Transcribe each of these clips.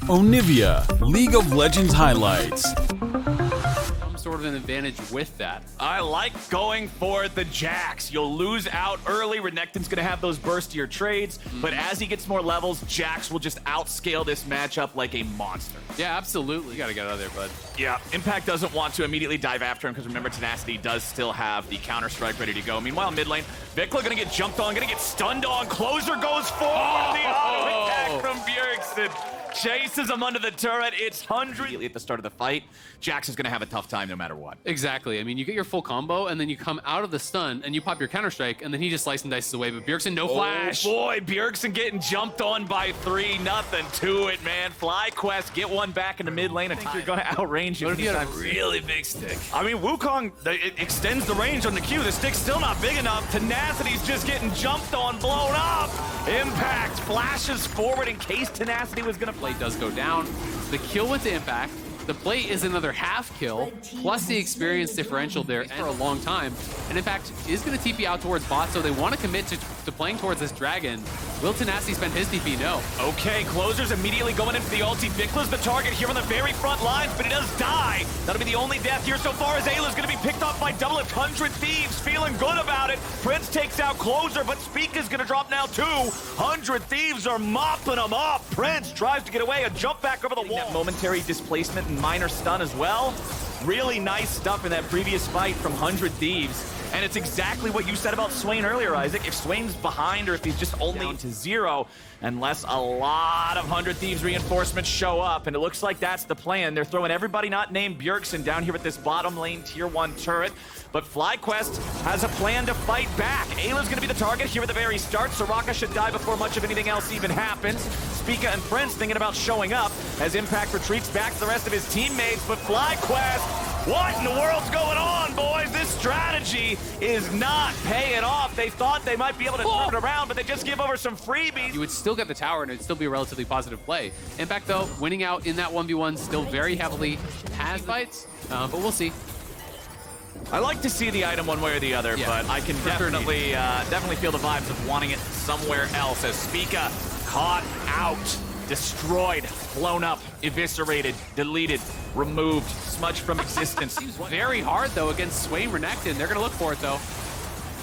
Onivia, League of Legends highlights. Some sort of an advantage with that. I like going for the Jax. You'll lose out early. Renekton's going to have those burstier trades, but as he gets more levels, Jax will just outscale this matchup like a monster. Yeah, absolutely. You got to get out of there, bud. Yeah, Impact doesn't want to immediately dive after him because remember, Tenacity does still have the counter-strike ready to go. Meanwhile, mid lane, Vikla going to get jumped on, going to get stunned on. Closer goes forward. The auto attack from Bjergsen chases him under the turret. It's 100 at the start of the fight. Jax is going to have a tough time no matter what. Exactly. I mean, you get your full combo, and then you come out of the stun, and you pop your counter-strike, and then he just slice and dices away. But Bjergsen, no flash. Oh boy, Bjergsen getting jumped on by 3. Nothing to it, man. FlyQuest get one back in the mid lane. I think you're going to outrange What if you him. had a really big stick? I mean, Wukong, it extends the range on the Q. The stick's still not big enough. Tenacity's just getting jumped on, blown up. Impact flashes forward in case Tenacity was going to Play does go down. The kill went to Impact. The play is another half kill, plus the experience differential there for a long time. And Impact is going to TP out towards bot, so they want to commit to playing towards this dragon. Will Tenacity spend his TP? No. Okay, Closer's immediately going in for the ulti. Vikla's the target here on the very front lines, but he does die. That'll be the only death here so far as Ayla's going to be picked off by Doublelift. 100 Thieves feeling good about it. Prince takes out Closer, but Spica's going to drop now too. 100 Thieves are mopping him up. Prince tries to get away, a jump back over the wall. That momentary displacement and minor stun as well. Really nice stuff in that previous fight from 100 Thieves. And it's exactly what you said about Swain earlier, Isaac. If Swain's behind or if he's just only down to 0, unless a lot of 100 Thieves reinforcements show up, and it looks like that's the plan. They're throwing everybody not named Bjergsen down here with this bottom lane tier 1 turret. But FlyQuest has a plan to fight back. Ayla's going to be the target here at the very start. Soraka should die before much of anything else even happens. Spica and Prince thinking about showing up as Impact retreats back to the rest of his teammates. But FlyQuest, what in the world's going on, boys? This strategy is not paying off. They thought they might be able to turn it around, but they just give over some freebies. You would still get the tower, and it'd still be a relatively positive play. Impact, though, winning out in that 1v1 still very heavily has fights, but we'll see. I like to see the item one way or the other, but I can definitely feel the vibes of wanting it somewhere else as Spica caught out, destroyed, blown up, eviscerated, deleted, removed, smudged from existence. Seems very hard, though, against Swain Renekton. They're going to look for it, though.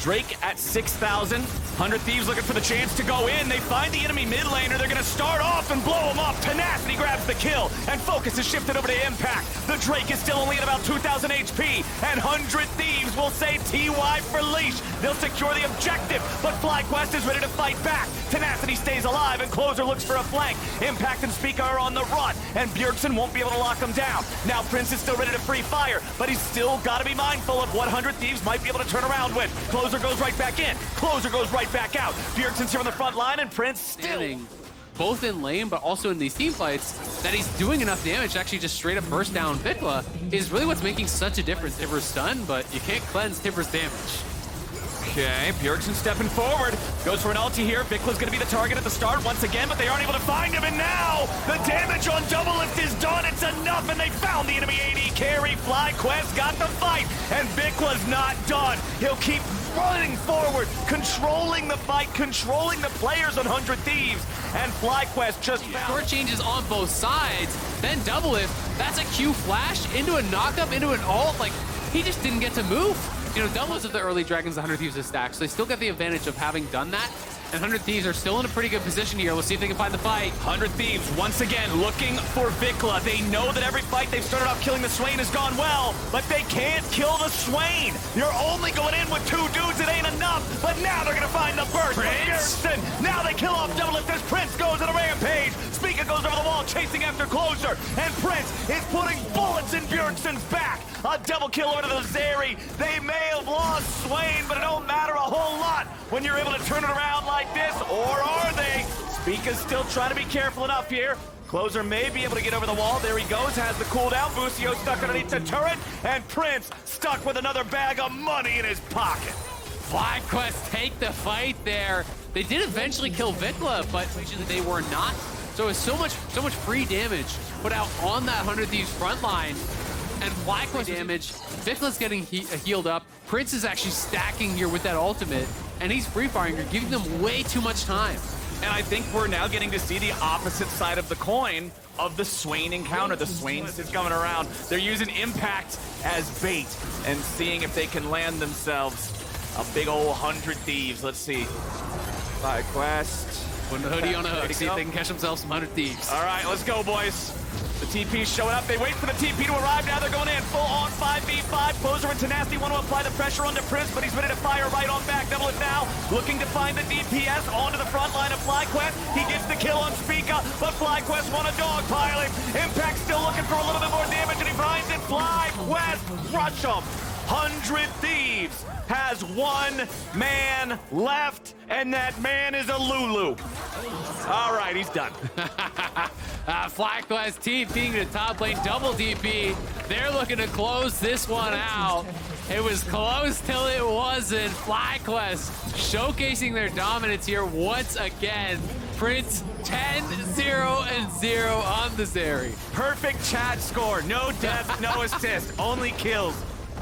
Drake at 6,000. 100 Thieves looking for the chance to go in. They find the enemy mid laner. They're going to start off and blow him up. Tenacity grabs the kill, and focus is shifted over to Impact. The Drake is still only at about 2,000 HP, and 100 Thieves will say TY for leash. They'll secure the objective, but FlyQuest is ready to fight back. Tenacity stays alive, and Closer looks for a flank. Impact and Spica are on the run, and Bjergsen won't be able to lock him down. Now Prince is still ready to free fire, but he's still got to be mindful of what 100 Thieves might be able to turn around with. Closer goes right back in. Closer goes right back out. Bjergsen's here on the front line, and Prince still both in lane, but also in these team fights, that he's doing enough damage to actually just straight up burst down Vikla is really what's making such a difference. Tibbers stun, but you can't cleanse Tibbers damage. Okay, Bjergsen stepping forward. Goes for an ulti here. Vikla's going to be the target at the start once again, but they aren't able to find him. And now the damage on Doublelift is done. It's enough, and they found the enemy AD carry. FlyQuest got the fight, and Vikla's not done. He'll keep running forward, controlling the fight, controlling the players on 100 Thieves, and FlyQuest just short changes on both sides. Then Doublelift, that's a Q flash into a knockup, into an ult. Like, he just didn't get to move. You know, Doublelift of the early Dragons, the 100 Thieves is stacked, so they still get the advantage of having done that. And 100 Thieves are still in a pretty good position here. We'll see if they can find the fight. 100 Thieves, once again, looking for Vikla. They know that every fight they've started off killing the Swain has gone well, but they can't kill the Swain. You're only going in with 2 dudes. It ain't enough, but now they're going to find the burst. Bjergsen. Now they kill off Doublelift as Prince goes on a rampage. Spica goes over the wall, chasing after Closer, and Prince is putting bullets in Bjergsen's back. A double kill over to the Zeri. They may have lost Swain, but it don't matter a whole lot when you're able to turn it around like this, or are they? Spica's still trying to be careful enough here. Closer may be able to get over the wall. There he goes, has the cooldown. Busio stuck underneath the turret, and Prince stuck with another bag of money in his pocket. FlyQuest take the fight there. They did eventually kill Vikla, but they were not. So it's so much free damage put out on that 100 Thieves front line. And FlyQuest damage, Vikla's getting healed up. Prince is actually stacking here with that ultimate, and he's free firing. You're giving them way too much time. And I think we're now getting to see the opposite side of the coin of the Swain encounter. The Swain is coming around. They're using Impact as bait and seeing if they can land themselves a big old 100 Thieves. Let's see. FlyQuest. Putting the hoodie on a hook, see if they can catch themselves some 100 Thieves. All right, let's go, boys. The TP's showing up. They wait for the TP to arrive. Now they're going in full on 5v5. Closer and Tenacity want to apply the pressure onto Prince, but he's ready to fire right on back. Double it now. Looking to find the DPS onto the front line of FlyQuest. He gets the kill on Spica, but FlyQuest want to dogpile him. Impact still looking for a little bit more damage, and he finds it. FlyQuest, rush him. 100 Thieves has one man left, and that man is a Lulu. All right, he's done. FlyQuest TPing to top lane, double DP. They're looking to close this one out. It was close till it wasn't. FlyQuest showcasing their dominance here once again. Prince 10-0-0 on the Zeri. Perfect chat score. No death, no assist, only kills.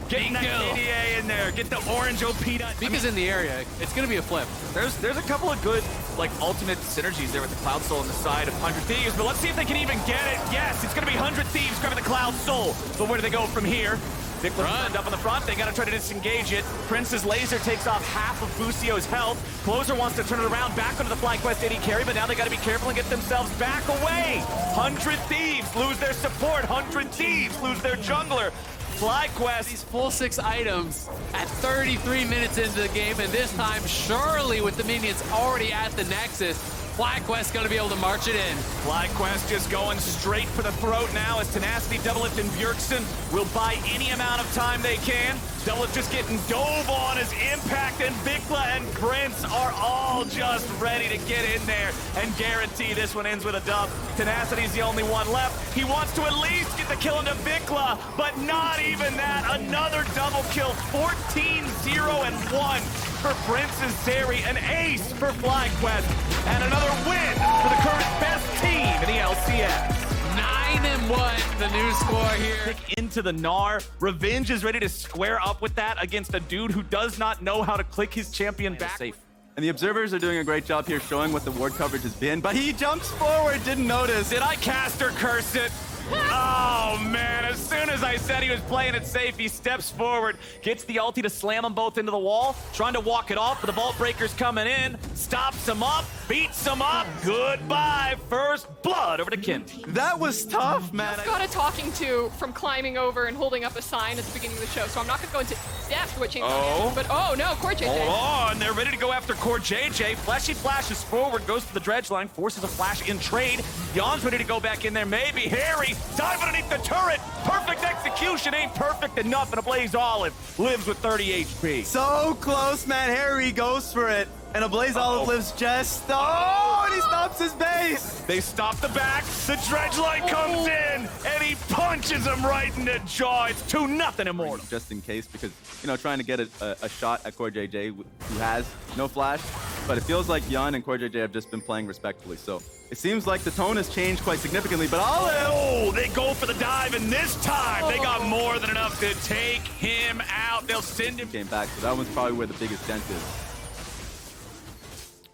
Getting that KDA in there. Get the orange OP. Because in the area, it's going to be a flip. There's a couple of good, like, ultimate synergies there with the Cloud Soul on the side of 100 Thieves, but let's see if they can even get it. Yes, it's going to be 100 Thieves grabbing the Cloud Soul. But where do they go from here? Viklas turned up on the front. They got to try to disengage it. Prince's laser takes off half of Bussio's health. Closer wants to turn it around back onto the FlyQuest AD carry, but now they got to be careful and get themselves back away. 100 Thieves lose their support. 100 Thieves lose their jungler. FlyQuest. These full 6 items at 33 minutes into the game, and this time, surely with the minions already at the Nexus, FlyQuest gonna be able to march it in. FlyQuest just going straight for the throat now as Tenacity, Doublelift, and Bjergsen will buy any amount of time they can. Doublelift just getting dove on as Impact and Vikla and Prince are all just ready to get in there and guarantee this one ends with a dub. Tenacity's the only one left. He wants to at least get the kill into Vikla, but not even that. Another double kill, 14-0-1 for Prince's Zeri, an ace for FlyQuest, and another win for the current best team in the LCS. 9-1, the new score here. Into the Gnar. Revenge is ready to square up with that against a dude who does not know how to click his champion back. Safe. And the observers are doing a great job here showing what the ward coverage has been, but he jumps forward, didn't notice. Did I cast or curse it? Oh, man, as soon as I said he was playing it safe, he steps forward, gets the ulti to slam them both into the wall, trying to walk it off, but the Vault Breaker's coming in, stops him up, beats him up. Goodbye, first blood over to Kent. That was tough, man. Got a talking to from climbing over and holding up a sign at the beginning of the show, so I'm not going to go into depth what changed on him, but oh no, Core JJ. Hold on, they're ready to go after Core JJ. Fleshy flashes forward, goes to the dredge line, forces a flash in trade. Jan's ready to go back in there, maybe. Harry, dive underneath the turret. Perfect execution, ain't perfect enough, and a Blaze Olive lives with 30 HP. So close, man. Harry goes for it. And a Blaze Olive lives just... Oh, and he stops his base. They stop the back, the dredge line comes in, and he punches him right in the jaw. It's 2-0 Immortal. Just in case, because, you know, trying to get a shot at Core JJ, who has no flash. But it feels like Jan and Core JJ have just been playing respectfully. So it seems like the tone has changed quite significantly. But oh, they go for the dive, and this time they got more than enough to take him out. They'll send him. Came back, so that one's probably where the biggest dent is.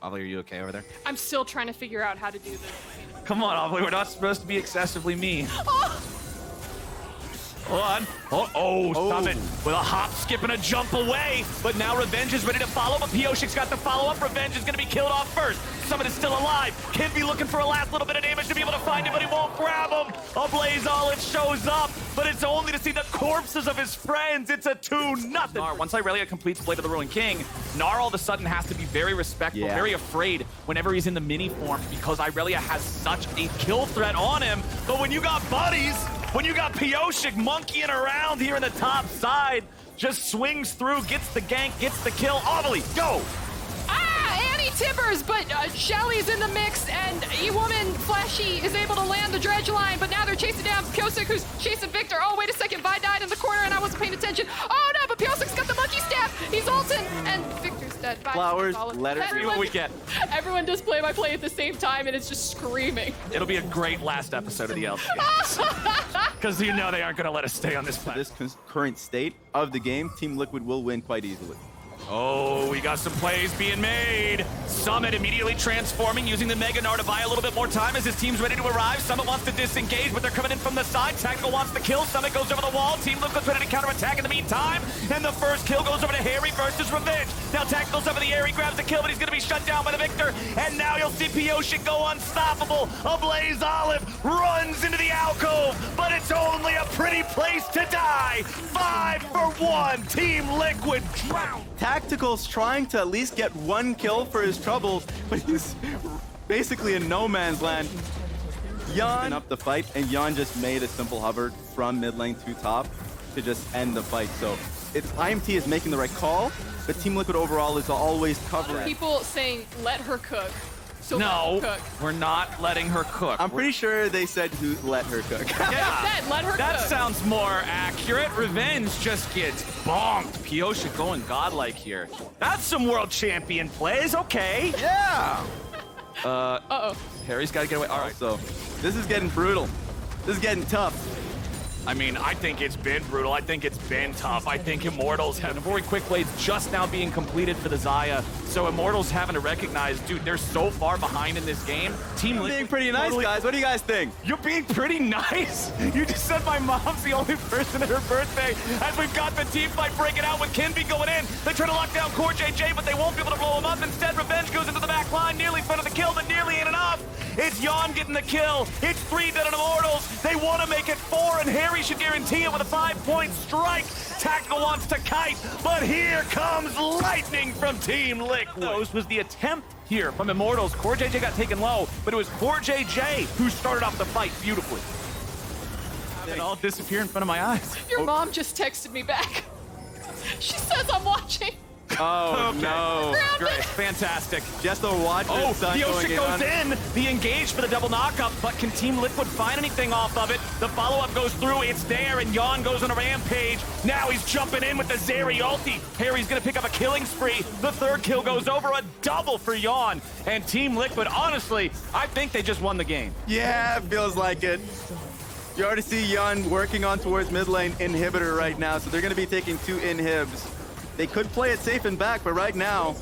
Ollie, are you okay over there? I'm still trying to figure out how to do this. Come on, Ollie, we're not supposed to be excessively mean. Hold on. Stop it. With a hop, skip, and a jump away. But now Revenge is ready to follow, but Pioshik's got the follow-up. Revenge is going to be killed off first. Summon is still alive. Can be looking for a last little bit of damage to be able to find him, but he won't grab him. A Blaze Olive shows up, but it's only to see the corpses of his friends. It's a 2-0. Gnar, once Irelia completes Blade of the Ruined King, Gnar all of a sudden has to be very respectful, very afraid whenever he's in the mini form because Irelia has such a kill threat on him. But when you got buddies, when you got Pioshik monkeying around here in the top side, just swings through, gets the gank, gets the kill. Ollie, go! Annie Tibbers, but Shelly's in the mix, and E-Woman Flashy is able to land the dredge line, but now they're chasing down Pyosik, who's chasing Victor. Oh, wait a second, Vi died in the corner, and I wasn't paying attention. Oh, no, but Pyosik's got the monkey staff. He's ulting, and Victor's dead. Vi Flowers, letters. See what we get. Everyone does play-by-play at the same time, and it's just screaming. It'll be a great last episode of the LCS. Because you know they aren't going to let us stay on this planet. This current state of the game, Team Liquid will win quite easily. Oh, we got some plays being made. Summit immediately transforming, using the Mega Gnar to buy a little bit more time as his team's ready to arrive. Summit wants to disengage, but they're coming in from the side. Tactical wants to kill. Summit goes over the wall. Team Liquid's ready to counterattack in the meantime. And the first kill goes over to Harry versus Revenge. Now Tactical's up in the air. He grabs the kill, but he's going to be shut down by the Victor. And now you'll see Pioche go unstoppable. Ablaze Olive runs into the alcove, but it's only a pretty place to die. 5 for 1. Team Liquid drowned. Tactical's trying to at least get one kill for his troubles, but he's basically in no man's land. Yon up the fight, and Yon just made a simple hover from mid lane to top to just end the fight. So IMT is making the right call, but Team Liquid overall is always covering. People saying, let her cook. So No, let her cook. we're not letting her cook. I'm pretty sure they said who let her cook. Yeah, Let her that cook. sounds more accurate. Revenge just gets bonked. Pioche going godlike here. That's some world champion plays, okay. Yeah! Uh-oh. Harry's got to get away. All right. So this is getting brutal. This is getting tough. I mean, I think it's been brutal. I think it's been tough. I think Immortals have a very quick blade's just now being completed for the Xayah. So Immortals having to recognize, dude, they're so far behind in this game. Team I'm Liquid being pretty nice, guys. What do you guys think? You're being pretty nice. You just said my mom's the only person at her birthday. As we've got the team fight breaking out with Kinby going in. They try to lock down Core JJ, but they won't be able to blow him up. Instead, Revenge goes into the back line, nearly front of the kill, but nearly ain't enough. It's Yon getting the kill. It's 3 dead on Immortals. They want to make it 4, and Harry should guarantee it with a 5-point strike. Tactical wants to kite, but here comes lightning from Team Liquid. Those was the attempt here from Immortals. Core JJ got taken low, but it was Core JJ who started off the fight beautifully. It all disappear in front of my eyes. Your mom just texted me back. She says I'm watching. Oh, Okay. no. Great, fantastic. Just a watch Oh, this sun Pioche going goes on. in. The engage for the double knockup, but can Team Liquid find anything off of it? The follow-up goes through, it's there, and Yon goes on a rampage. Now he's jumping in with the Zeri ulti. Harry's gonna pick up a killing spree. The third kill goes over, a double for Yon. And Team Liquid, honestly, I think they just won the game. Yeah, it feels like it. You already see Yon working on towards mid lane inhibitor right now, so they're going to be taking 2 inhibs. They could play it safe and back, but right now,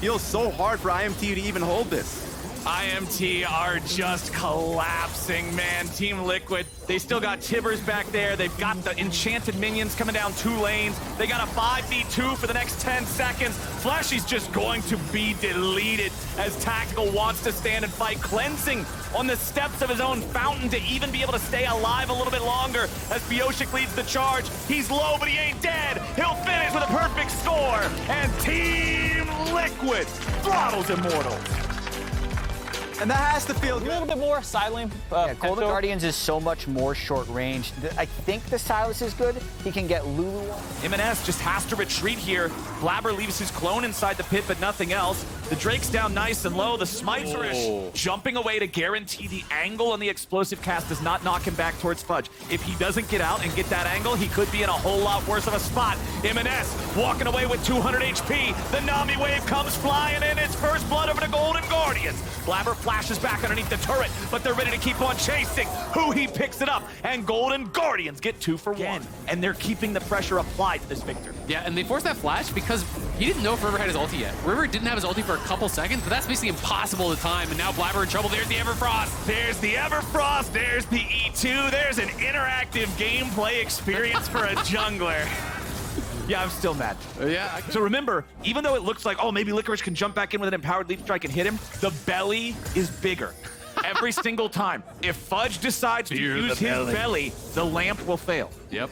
feels so hard for IMT to even hold this. IMT are just collapsing, man. Team Liquid, they still got Tibbers back there. They've got the enchanted minions coming down 2 lanes. They got a 5v2 for the next 10 seconds. Flashy's just going to be deleted as Tactical wants to stand and fight, cleansing on the steps of his own fountain to even be able to stay alive a little bit longer as Pioche leads the charge. He's low, but he ain't dead. He'll finish with a perfect score. And Team Liquid throttles Immortals. And that has to feel A good. little bit more silent. Yeah, Golden Guardians is so much more short range. I think the Silas is good. He can get Lulu on. M&S just has to retreat here. Blabber leaves his clone inside the pit, but nothing else. The Drake's down nice and low. The smites are jumping away to guarantee the angle on the explosive cast does not knock him back towards Fudge. If he doesn't get out and get that angle, he could be in a whole lot worse of a spot. M&S walking away with 200 HP. The Nami wave comes flying in. It's first blood over to Golden Guardians. Blabber flashes back underneath the turret, but they're ready to keep on chasing. Who he picks it up, and Golden Guardians get 2 for 1. And they're keeping the pressure applied to this Victor. Yeah, and they forced that flash because he didn't know if River had his ulti yet. River didn't have his ulti for a couple seconds, but that's basically impossible at the time. And now Blabber in trouble. There's the Everfrost. There's the Everfrost, there's the E2, there's an interactive gameplay experience for a jungler. Yeah, I'm still mad. Yeah. So remember, even though it looks like, oh, maybe Licorice can jump back in with an empowered leap strike and hit him, the belly is bigger. Every single time. If Fudge decides to use his belly, the lamp will fail. Yep.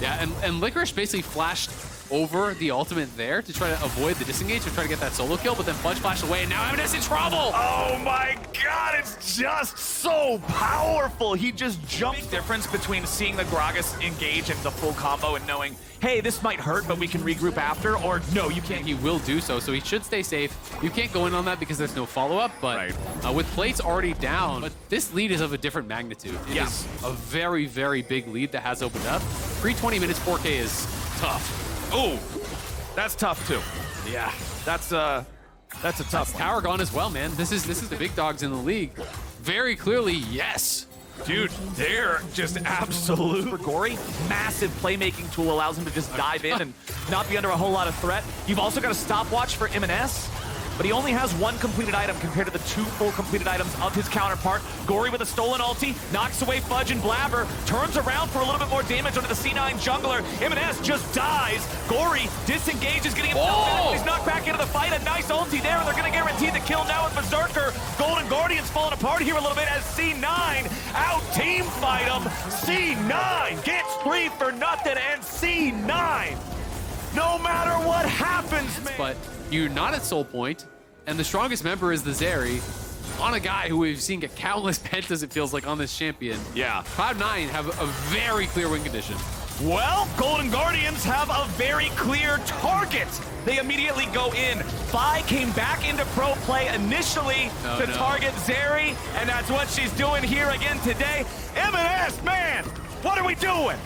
Yeah, and Licorice basically flashed over the ultimate there to try to avoid the disengage, to try to get that solo kill, but then Fudge flashed away, and now M&S in trouble! Oh my god, it's just so powerful! He just jumped. Big difference between seeing the Gragas engage in the full combo and knowing, hey, this might hurt, but we can regroup after, or no, you can't. He will do so, so he should stay safe. You can't go in on that because there's no follow-up, but with plates already down, but this lead is of a different magnitude. It is a very, very big lead that has opened up. Pre-20 minutes 4K is tough. Oh, that's tough too. Yeah, that's a tough one. Tower gone as well, man. This is the big dogs in the league. Very clearly, yes. Dude, they're just absolute. For Gory, massive playmaking tool allows him to just dive in and not be under a whole lot of threat. You've also got a stopwatch for M&S, but he only has one completed item compared to the 2 full completed items of his counterpart. Gory with a stolen ulti, knocks away Fudge and Blabber, turns around for a little bit more damage onto the C9 jungler. M&S just dies. Gory disengages, getting himself back. He's knocked back into the fight. A nice ulti there, and they're going to guarantee the kill now with Berserker. Golden Guardians falling apart here a little bit as C9 out-team fight him. C9 gets 3 for nothing, and C9, no matter what happens, man. But you're not at soul point, and the strongest member is the Zeri on a guy who we've seen get countless pentas, it feels like, on this champion. Yeah. Cloud9 have a very clear win condition. Well, Golden Guardians have a very clear target. They immediately go in. Bai came back into pro play initially to target Zeri, and that's what she's doing here again today. M&S, man, what are we doing?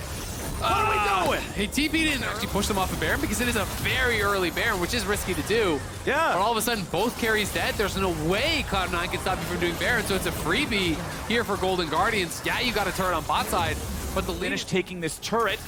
What are we doing? Hey, TP didn't actually push them off a Baron because it is a very early Baron, which is risky to do. Yeah. But all of a sudden, both carries dead. There's no way Cloud9 can stop you from doing Baron, so it's a freebie here for Golden Guardians. Yeah, you got a turret on bot side, but the Finish taking this turret.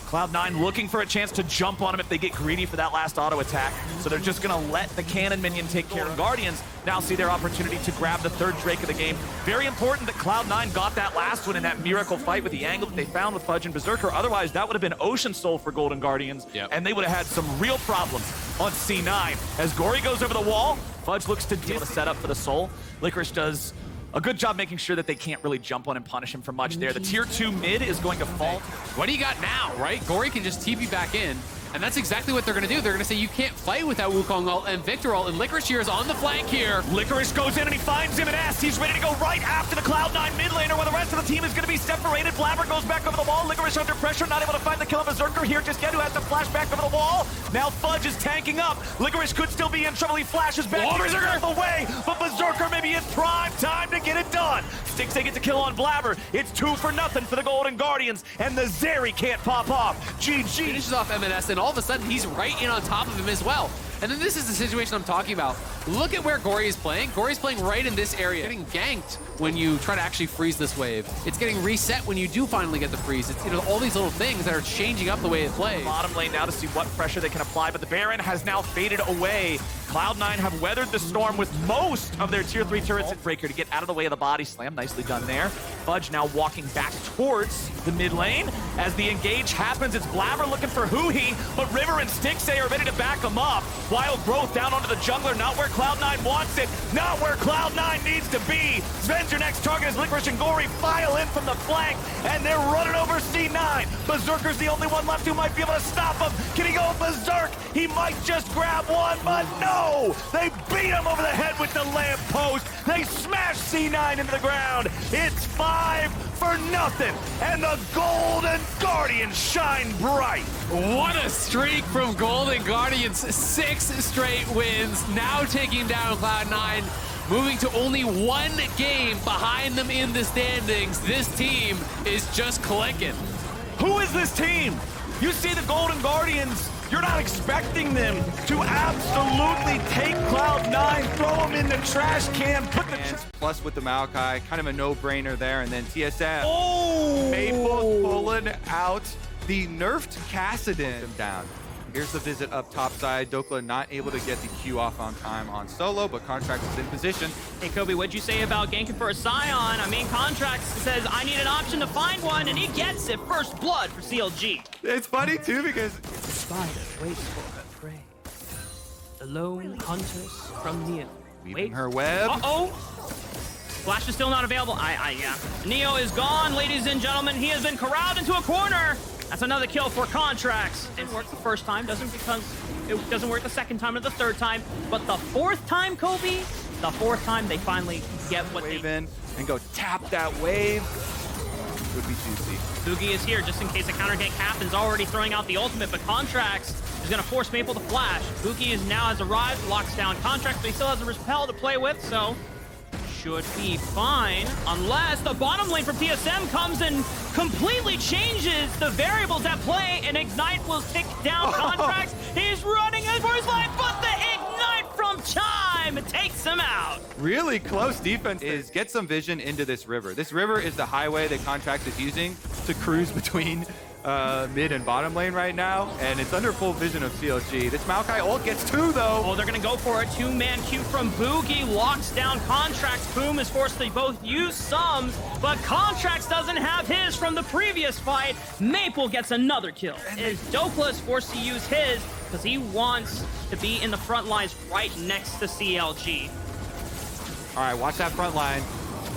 Cloud9 looking for a chance to jump on him if they get greedy for that last auto attack. So they're just going to let the cannon minion take care of Guardians. Now see their opportunity to grab the 3rd Drake of the game. Very important that Cloud9 got that last one in that miracle fight with the angle that they found with Fudge and Berserker. Otherwise, that would have been Ocean Soul for Golden Guardians. And they would have had some real problems on C9. As Gory goes over the wall, Fudge looks to deal the setup for the Soul. Licorice does a good job making sure that they can't really jump on and punish him for much there. The tier 2 mid is going to fall. What do you got now, right? Gory can just TP back in, and that's exactly what they're going to do. They're going to say you can't fight without Wukong ult and Victor ult, and Licorice here is on the flank here. Licorice goes in and he finds him and S. He's ready to go right after the Cloud9 mid laner where the rest of the team is going to be separated. Blabber goes back over the wall. Licorice under pressure, not able to find the kill of Berserker here just yet, who has to flash back over the wall. Now Fudge is tanking up. Licorice could still be in trouble. He flashes back. Berserker away, but Berserker maybe it's prime time to get it done. Stixxay gets a kill on Blabber. It's 2 for nothing for the Golden Guardians, and the Zeri can't pop off. GG. Finishes off M&S, and all of a sudden he's right in on top of him as well. And then this is the situation I'm talking about. Look at where Gory is playing. Gory's playing right in this area. Getting ganked when you try to actually freeze this wave. It's getting reset when you do finally get the freeze. It's, you know, all these little things that are changing up the way it plays. Bottom lane now to see what pressure they can apply, but the Baron has now faded away. Cloud9 have weathered the storm with most of their tier 3 turrets at Breaker to get out of the way of the body slam. Nicely done there. Fudge now walking back towards the mid lane. As the engage happens, it's Blabber looking for Huhi, but River and Stixxay are ready to back him up. Wild Growth down onto the jungler, not where Cloud9 wants it, not where Cloud9 needs to be. Sven's your next target as Licorice and Gory file in from the flank, and they're running over C9. Berserker's the only one left who might be able to stop him. Can he go Berserk? He might just grab one, but no! They beat him over the head with the lamppost. They smash C9 into the ground. It's 5 for nothing, and the Golden Guardians shine bright. What a streak from Golden Guardians. 6 straight wins, now taking down Cloud9, moving to only 1 game behind them in the standings. This team is just clicking. Who is this team? You see the Golden Guardians, you're not expecting them to absolutely take Cloud9, throw them in the trash can, put the... Plus with the Maokai, kind of a no-brainer there, and then TSM. Oh! Maple pulling out the nerfed Kassadin down. Here's the visit up top side. Dokla not able to get the Q off on time on solo, but Contract is in position. Hey, Kobe, what'd you say about ganking for a Scion? I mean, Contract says, I need an option to find one, and he gets it. First blood for CLG. It's funny, too, because... The spider waits for her prey. The lone hunters from Neo. Weaving her web. Uh-oh. Flash is still not available. Yeah. Neo is gone, ladies and gentlemen. He has been corralled into a corner. That's another kill for Contracts. It worked the first time, it doesn't work the second time or the third time, but the 4th time, Kobe, the 4th time they finally get what wave they in and go tap that wave. Would be juicy. Boogie is here just in case a counter gank happens, already throwing out the ultimate, but Contracts is going to force Maple to flash. Boogie has arrived, locks down Contracts, but he still has a Repel to play with, so should be fine, unless the bottom lane from TSM comes and completely changes the variables at play, and Ignite will tick down Contracts. He's running in for his life, but the Ignite from Chai time takes him out. Really close defense is get some vision into this river. This river is the highway that Contract is using to cruise between mid and bottom lane right now, and it's under full vision of CLG. This Maokai ult gets 2 though. Oh, they're gonna go for a 2-man queue from Boogie, locks down Contracts. Boom is forced to both use sums, but Contracts doesn't have his from the previous fight. Maple gets another kill. As Dokla is forced to use his because he wants to be in the front lines right next to CLG. All right, watch that front line.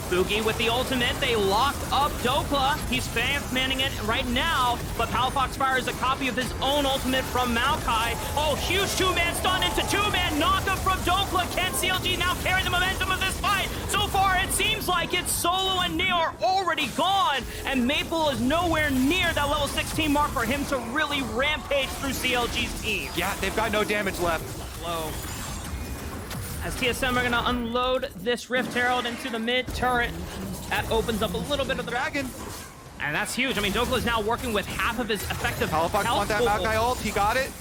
Boogie with the ultimate, they locked up Dokla. He's manning it right now, but Palafox fires a copy of his own ultimate from Maokai. Oh, huge 2-man stun into 2-man knockup from Dokla. Can CLG now carry the momentum of this fight? So far, it seems like it's Solo and Neo are already gone, and Maple is nowhere near that level 16 mark for him to really rampage through CLG's team. Yeah, they've got no damage left. Low. As TSM are gonna unload this Rift Herald into the mid turret. That opens up a little bit of the Dragon. and that's huge. I mean, Dokla is now working with half of his effective Palafox health want that pool. Maokai ult, he got it.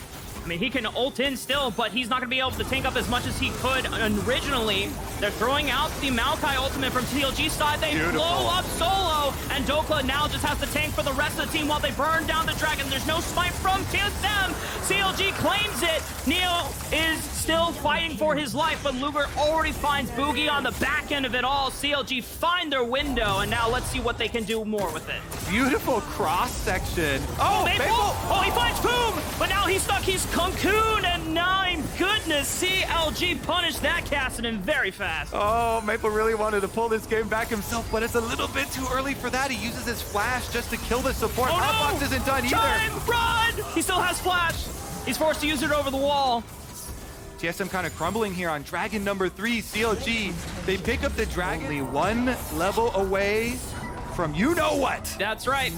I mean, he can ult in still, but he's not going to be able to tank up as much as he could originally. They're throwing out the Maokai ultimate from TLG side. They blow up Solo, and Dokla now just has to tank for the rest of the team while they burn down the Dragon. There's no smite from TSM. CLG claims it. Neo is still fighting for his life, but Luger already finds Boogie on the back end of it all. CLG find their window, and now let's see what they can do more with it. Beautiful cross section. Oh, Maple! Oh, he finds Boom! But now he's stuck. He's Cocoon, and my goodness, CLG punished that Kassadin very fast. Oh, Maple really wanted to pull this game back himself, but it's a little bit too early for that. He uses his flash just to kill the support. Oh, Palafox no! isn't done either. Time, run! He still has flash. He's forced to use it over the wall. TSM kind of crumbling here on Dragon number 3, CLG. They pick up the Dragon, only 1 level away from you-know-what. That's right.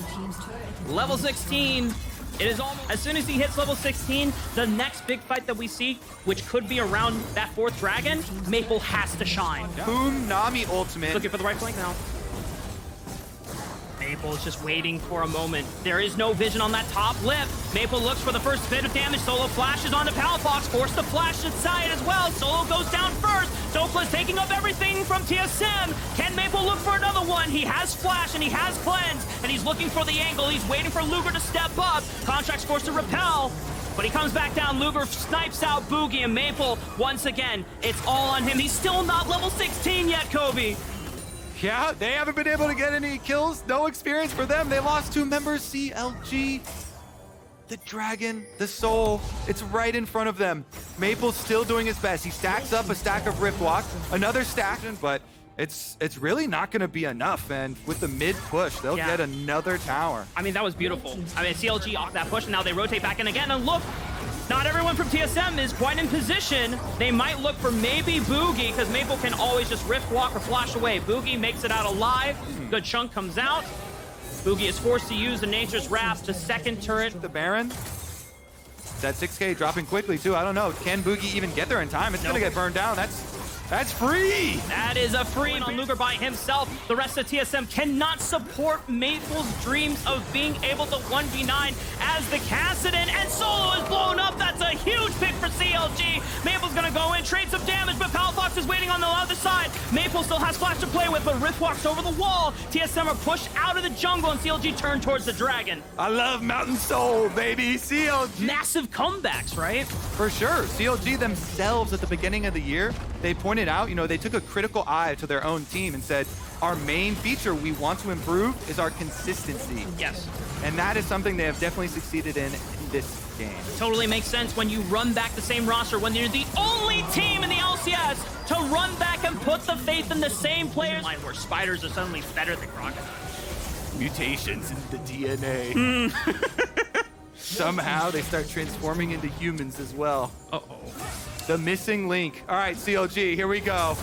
Level 16. It is almost, as soon as he hits level 16, the next big fight that we see, which could be around that 4th Dragon, Maple has to shine. Boom, Nami ultimate. Looking for the right flank now. Maple is just waiting for a moment. There is no vision on that top lip. Maple looks for the first bit of damage. Solo flashes onto Palafox, forced to flash inside as well. Solo goes down first. Dokla's taking up everything from TSM. Can Maple look for another one? He has flash and he has cleanse, and he's looking for the angle. He's waiting for Luger to step up. Contract's forced to repel, but he comes back down. Luger snipes out Boogie, and Maple, once again, it's all on him. He's still not level 16 yet, Kobe. Yeah, they haven't been able to get any kills. No experience for them. They lost 2 members. CLG, the Dragon, the Soul. It's right in front of them. Maple's still doing his best. He stacks up a stack of Riftwalk, another stack, but it's really not going to be enough. And with the mid push, they'll get another tower. I mean, that was beautiful. I mean, CLG off that push, and now they rotate back in again. And look, not everyone from TSM is quite in position. They might look for maybe Boogie, because Maple can always just rift walk or flash away. Boogie makes it out alive. Good chunk comes out. Boogie is forced to use the Nature's Wrath, the second turret. The Baron. That 6K dropping quickly, too. I don't know. Can Boogie even get there in time? It's going to get burned down. That's free! That is a free on Luger by himself. The rest of TSM cannot support Maple's dreams of being able to 1v9 as the Kassadin, and Solo is blown up. That's a huge pick for CLG. Maple's gonna go in, trade some damage, but Palafox is waiting on the other side. Maple still has flash to play with, but Rift walks over the wall. TSM are pushed out of the jungle, and CLG turn towards the Dragon. I love Mountain Soul, baby. CLG. Massive comebacks, right? For sure. CLG themselves at the beginning of the year, they pointed out, they took a critical eye to their own team and said, our main feature we want to improve is our consistency. Yes. And that is something they have definitely succeeded in this game. Totally makes sense when you run back the same roster, when you're the only team in the LCS to run back and put the faith in the same players. Where spiders are suddenly better than crocodiles. Mutations in the DNA. Somehow they start transforming into humans as well. Uh-oh. The missing link. All right, CLG, here we go.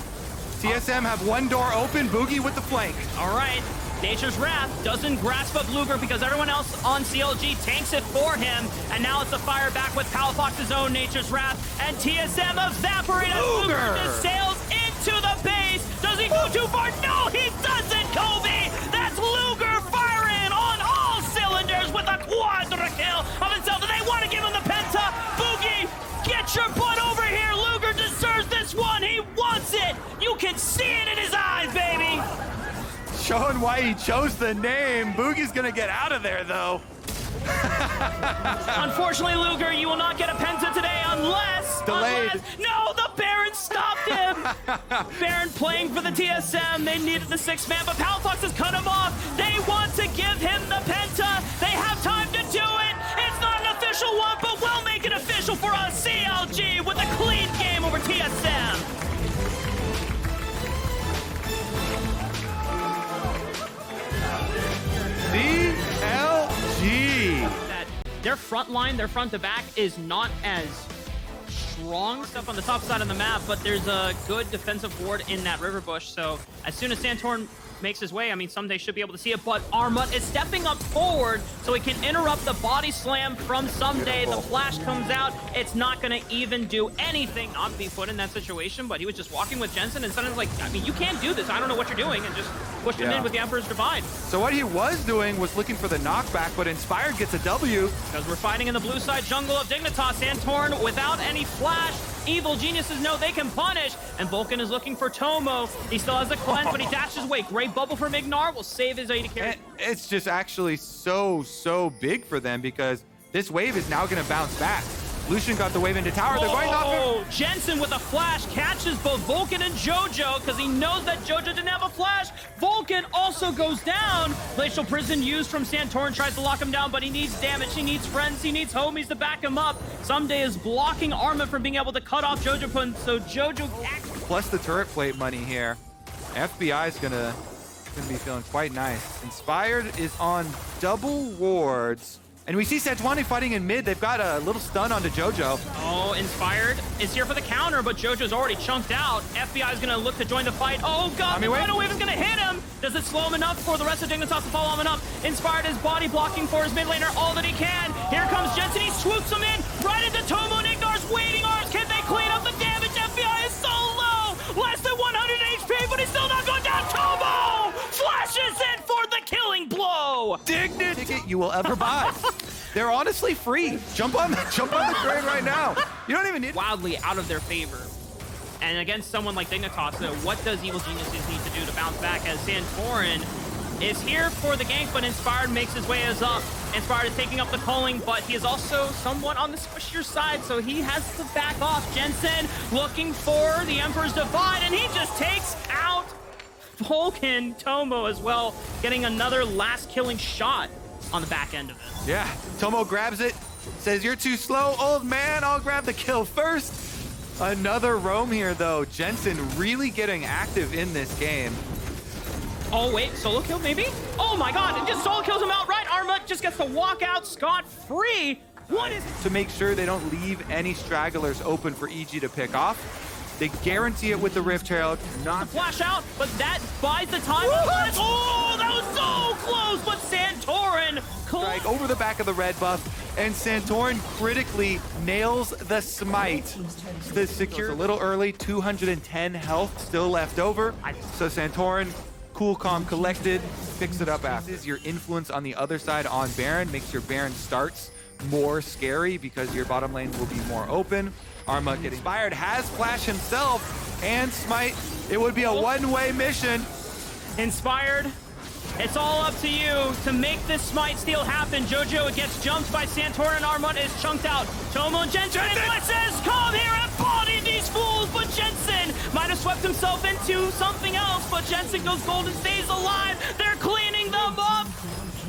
TSM have one door open, Boogie with the flank. All right, Nature's Wrath doesn't grasp up Luger because everyone else on CLG tanks it for him, and now it's a fire back with Palafox's own Nature's Wrath, and TSM evaporate as Luger just sails into the base. Does he go too far? No, he doesn't, Kobe! That's Luger firing on all cylinders with a quadra kill of himself, and they want to give him the penta. Boogie, get your butt over here. Luger deserves this one. He can see it in his eyes, baby. Showing why he chose the name. Boogie's gonna get out of there, though. Unfortunately, Luger, you will not get a Penta today unless... Delayed. No, the Baron stopped him. Baron playing for the TSM. They needed the 6-man, but Palafox has cut him off. They want to give him the Penta. They have time to do it. It's not an official one, but we'll make it official for us. CLG with a clean game over TSM. CLG. That their front line, their front to back is not as strong stuff on the top side of the map, but there's a good defensive ward in that river bush. So as soon as Santorin makes his way, I mean, someday should be able to see it, but Armut is stepping up forward so he can interrupt the body slam from Someday. Beautiful. The flash comes out. It's not going to even do anything. Not be put in that situation, but he was just walking with Jensen and suddenly like, I mean, you can't do this. I don't know what you're doing, and just pushed him in with the Emperor's Divide. So what he was doing was looking for the knockback, but Inspired gets a W. Because we're fighting in the blue side jungle of Dignitas. Santorin without any flash. Evil geniuses know they can punish, and Vulcan is looking for Tomo. He still has a cleanse, but he dashes away. Great bubble from Ignar will save his AD carry. And it's just actually so big for them because this wave is now going to bounce back. Lucian got the wave into tower. They're going off. Oh, Jensen with a flash catches both Vulcan and Jojo because he knows that Jojo didn't have a flash. Vulcan also goes down. Glacial Prison used from Santorin, tries to lock him down, but he needs damage. He needs friends. He needs homies to back him up. Someday is blocking Armut from being able to cut off Jojo Pun, so Jojo actually... Plus the turret plate money here. FBI is gonna be feeling quite nice. Inspired is on double wards. And we see Santuani fighting in mid. They've got a little stun onto Jojo. Oh, Inspired is here for the counter, but Jojo's already chunked out. FBI is going to look to join the fight. Oh, God, the Rhino Wave is going to hit him. Does it slow him enough for the rest of Dignitas to follow him up? Inspired is body blocking for his mid laner all that he can. Here comes Jensen. He swoops him in right into Tomo and Ignar's waiting arms. Can they clean up the damage? FBI is so low. Less than 100 HP, but he's still not going down. Tomo flashes in for the killing blow. Dignity ticket you will ever buy. They're honestly free. Jump on the train right now. You don't even need... Wildly out of their favor. And against someone like Dignitas, so what does Evil Geniuses need to do to bounce back as Santorin is here for the gank, but Inspired makes his way as up. Inspired is taking up the culling, but he is also somewhat on the squishier side, so he has to back off. Jensen looking for the Emperor's Divide, and he just takes out Vulcan. Tomo as well, getting another last killing shot on the back end of it. Yeah, Tomo grabs it, says, "You're too slow, old man. I'll grab the kill first." Another roam here, though. Jensen really getting active in this game. Oh, wait, solo kill maybe? Oh my God, it just solo kills him outright. Armut just gets to walk out scot-free. What is... To make sure they don't leave any stragglers open for EG to pick off. They guarantee it with the Rift Herald. Not flash out, but that buys the time. Oh, that was so close, but Santorin strike over the back of the red buff, and Santorin critically nails the smite. The secure a little early, 210 health still left over. So Santorin, cool, calm, collected, picks it up after. This is your influence on the other side on Baron, makes your Baron starts more scary because your bottom lane will be more open. Armut getting inspired, has flash himself and smite. It would be a one-way mission. Inspired, it's all up to you to make this smite steal happen. Jojo gets jumped by Santorin, and Armut is chunked out. Tomo and Jensen says, "Come here and body these fools," but Jensen might have swept himself into something else, but Jensen goes gold and stays alive. They're cleaning them up.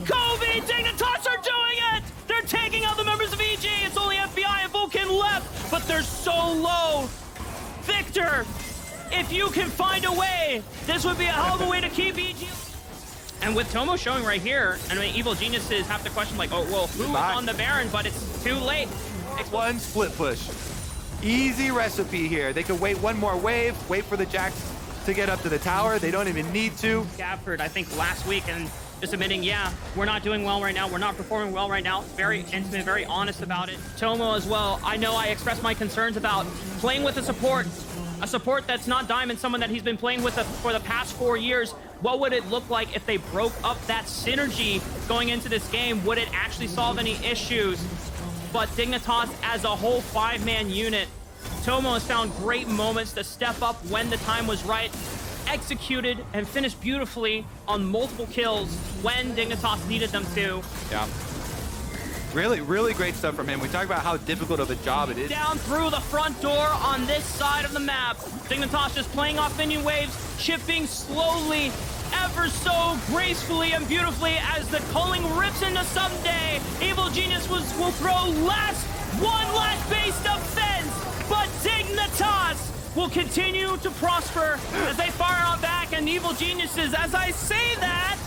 Kobe, Dignitas are doing it. They're taking out the members of EG. It's only FBI and Vulcan left, but they're so low. Victor, if you can find a way, this would be a hell of a way to keep EG. And with Tomo showing right here, I mean, Evil Geniuses have to question, like, oh, well, who on the Baron, but it's too late. One split push. Easy recipe here. They could wait one more wave, wait for the Jacks to get up to the tower. They don't even need to. Gafford, I think, last week, and just admitting, yeah, we're not doing well right now. We're not performing well right now. Very intimate, very honest about it. Tomo as well. I know I expressed my concerns about playing with a support that's not Diamond, someone that he's been playing with for the past 4 years. What would it look like if they broke up that synergy going into this game? Would it actually solve any issues? But Dignitas as a whole 5-man unit, Tomo has found great moments to step up when the time was right. executed and finished beautifully on multiple kills when Dignitas needed them to. Yeah. Really, really great stuff from him. We talk about how difficult of a job it is. Down through the front door on this side of the map. Dignitas just playing off minion waves, chipping slowly, ever so gracefully and beautifully as the culling rips into Someday. Evil Genius will throw one last base defense, but Dignitas will continue to prosper as they fire on back, and Evil Geniuses, as I say that,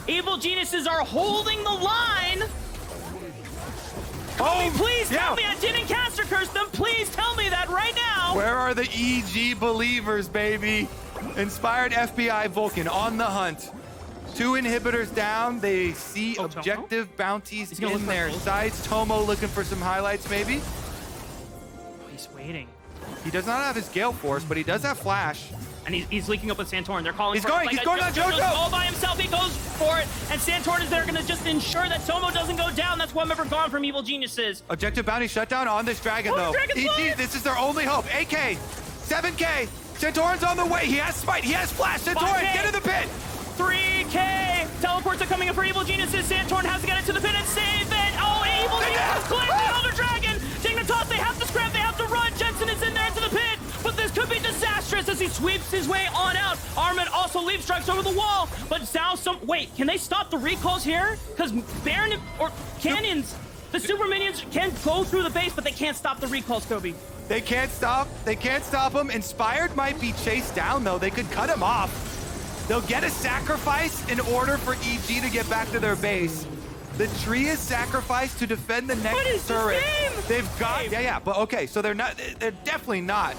Evil Geniuses are holding the line. Oh, please tell me I didn't caster curse them. Please tell me that right now. Where are the EG believers, baby? Inspired FBI Vulcan on the hunt. 2 inhibitors down. They see objective bounties in their sights. Tomo looking for some highlights, maybe. He's waiting. He does not have his Gale Force, but he does have Flash. And he's leaking up with Santorin. They're calling he's going on JoJo! All by himself, he goes for it. And Santorin is there going to just ensure that Tomo doesn't go down. That's one member gone from Evil Geniuses. Objective bounty shutdown on this Dragon, though. EG, this is their only hope. AK, 7K. Santorin's on the way. He has Smite. He has Flash. Santorin, get in the pit. 3K. Teleports are coming in for Evil Geniuses. Santorin has to get into the pit and save it. Oh, Evil Geniuses claim the Elder Dragon. Dignitas, they have to scrap. They have to run. Jensen is in there into the pit. But this could be disastrous as he sweeps his way on out. Armin also leaves strikes over the wall. But now wait, can they stop the recalls here? Because Baron or Canyons, the super minions can go through the base, but they can't stop the recalls, Kobe. They can't stop him. Inspired might be chased down, though. They could cut him off. They'll get a sacrifice in order for EG to get back to their base. The tree is sacrificed to defend the next turret. They've got, but okay, so they're definitely not,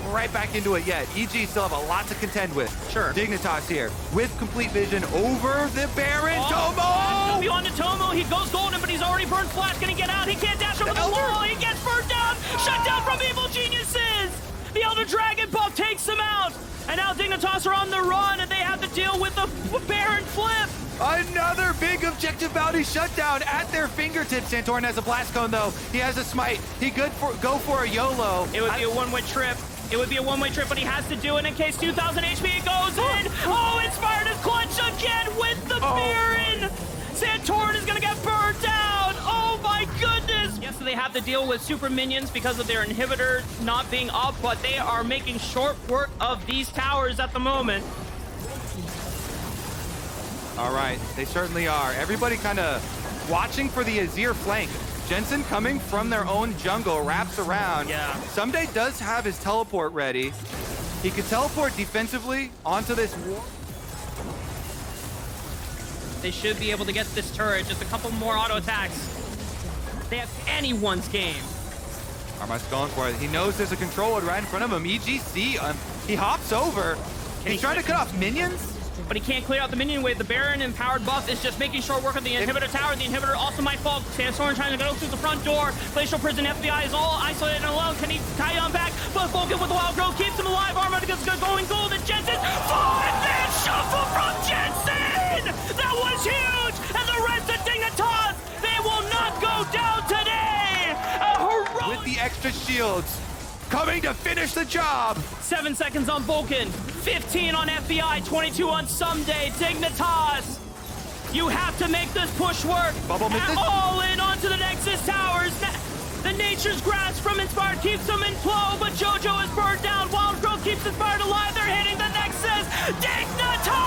right back into it yet. EG still have a lot to contend with. Sure. Dignitas here with complete vision over the Baron. Tomo! He'll be on to Tomo. He goes golden, but he's already burned Flash. Gonna get out. He can't dash over the wall. He gets burned down. Shut down from Evil Geniuses. The Elder Dragon buff takes him out. And now Dignitas are on the run, and they have to deal with the Baron flip. Another big objective bounty shutdown at their fingertips. Santorin has a blast cone, though. He has a smite. He could go for a YOLO. It would be a one-way trip. It would be a one-way trip, but he has to do it in case 2,000 HP goes in. Oh, Inspired is clutch again with the Baron. Santorin is going to get burned down. Oh, my goodness. Yes, so they have to deal with super minions because of their inhibitor not being up, but they are making short work of these towers at the moment. All right, they certainly are. Everybody kind of watching for the Azir flank. Jensen coming from their own jungle, wraps around. Yeah. Someday does have his teleport ready. He could teleport defensively onto this wall. They should be able to get this turret. Just a couple more auto attacks. They have anyone's game. Armut's going for it. He knows there's a control right in front of him. EGC, he hops over. He's trying to cut off minions. But he can't clear out the minion wave. The Baron empowered buff is just making short work of the inhibitor tower. The inhibitor also might fall. Santorin trying to go through the front door. Glacial Prison FBI is all isolated and alone. Can he tie on back? But Vulcan with the Wild Growth keeps him alive. Armut is going golden. Jensen, 5-man shuffle from Jensen! That was huge! And the rest of Dignitas, they will not go down today! A heroic... With the extra shields, coming to finish the job. 7 seconds on Vulcan, 15 on FBI, 22 on Someday. Dignitas, you have to make this push work. All in onto the Nexus Towers. The Nature's Grasp from Inspired keeps them in flow, but JoJo is burned down. Wild Growth keeps Inspired alive. They're hitting the Nexus. Dignitas!